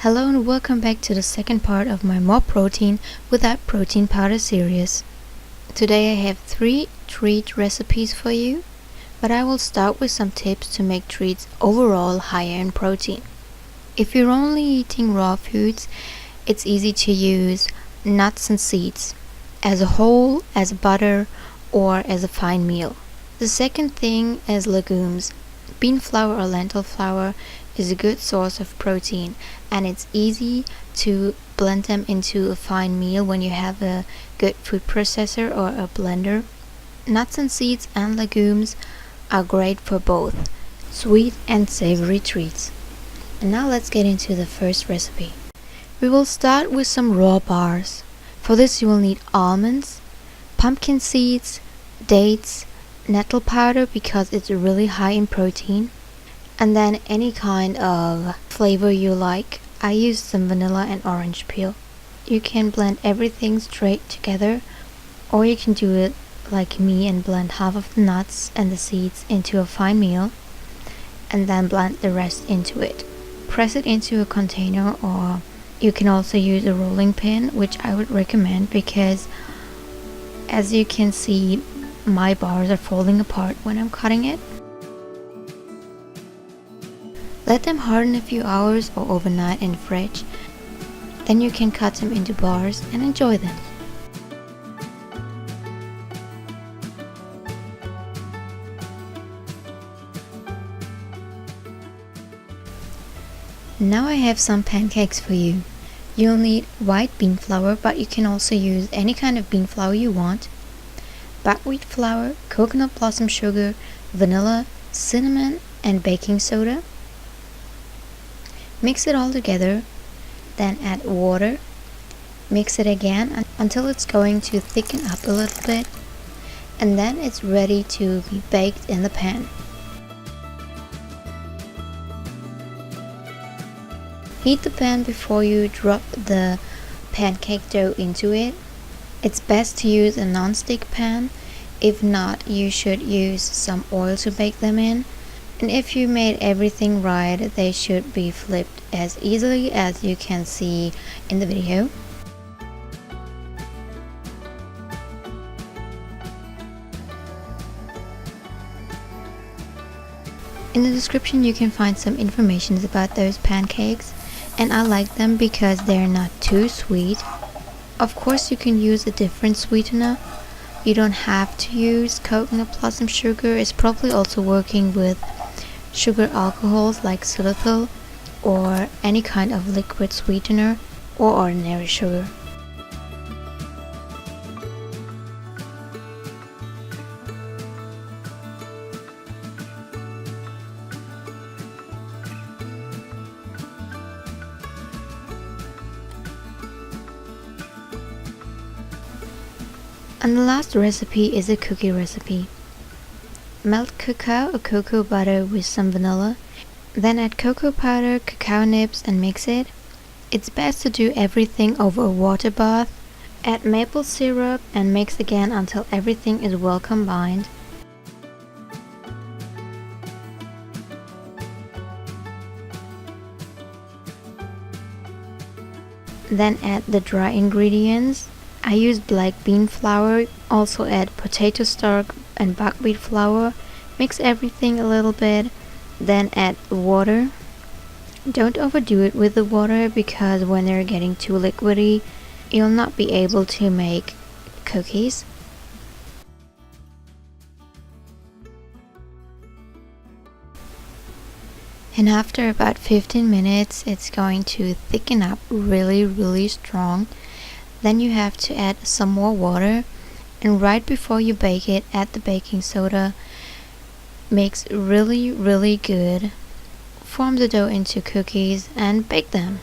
Hello and welcome back to the second part of my More Protein Without Protein Powder series. Today I have 3 treat recipes for you, but I will start with some tips to make treats overall higher in protein. If you're only eating raw foods, it's easy to use nuts and seeds as a whole, as butter, or as a fine meal. The second thing is legumes. Bean flour or lentil flour is a good source of protein, and it's easy to blend them into a fine meal when you have a good food processor or a blender. Nuts and seeds and legumes are great for both sweet and savory treats. And now let's get into the first recipe. We will start with some raw bars. For this you will need almonds, pumpkin seeds, dates, nettle powder because it's really high in protein, and then any kind of flavor you like. I used some vanilla and orange peel. You can blend everything straight together, or you can do it like me and blend half of the nuts and the seeds into a fine meal and then blend the rest into it. Press it into a container, or you can also use a rolling pin, which I would recommend because as you can see, my bars are falling apart when I'm cutting it. Let them harden a few hours or overnight in the fridge. Then you can cut them into bars and enjoy them. Now I have some pancakes for you. You'll need white bean flour, but you can also use any kind of bean flour you want. Buckwheat flour, coconut blossom sugar, vanilla, cinnamon, and baking soda. Mix it all together, then add water. Mix it again until it's going to thicken up a little bit, and then it's ready to be baked in the pan. Heat the pan before you drop the pancake dough into it. It's best to use a non-stick pan. If not, you should use some oil to bake them in. And if you made everything right, they should be flipped as easily as you can see in the video. In the description you can find some information about those pancakes, and I like them because they're not too sweet. Of course you can use a different sweetener. You don't have to use coconut blossom sugar. It's probably also working with sugar alcohols like xylitol or any kind of liquid sweetener or ordinary sugar. And the last recipe is a cookie recipe. Melt cacao or cocoa butter with some vanilla, then add cocoa powder, cacao nibs and mix it. It's best to do everything over a water bath. Add maple syrup and mix again until everything is well combined. Then add the dry ingredients. I use black bean flour, also add potato starch and buckwheat flour. Mix everything a little bit, then add water. Don't overdo it with the water because when they're getting too liquidy, you'll not be able to make cookies. And after about 15 minutes, it's going to thicken up really strong. Then you have to add some more water, and right before you bake it, add the baking soda. Mix really good. Form the dough into cookies and bake them.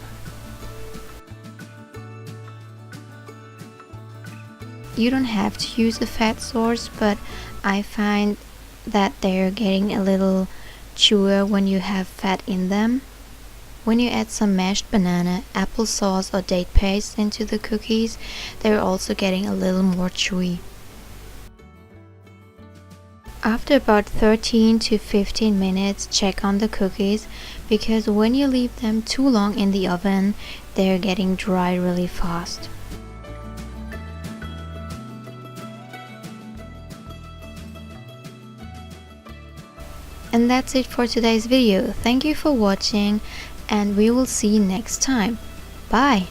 You don't have to use a fat source, but I find that they're getting a little chewer when you have fat in them. When you add some mashed banana, applesauce or date paste into the cookies, they're also getting a little more chewy. After about 13 to 15 minutes, check on the cookies, because when you leave them too long in the oven, they're getting dry really fast. And that's it for today's video. Thank you for watching, and we will see you next time. Bye!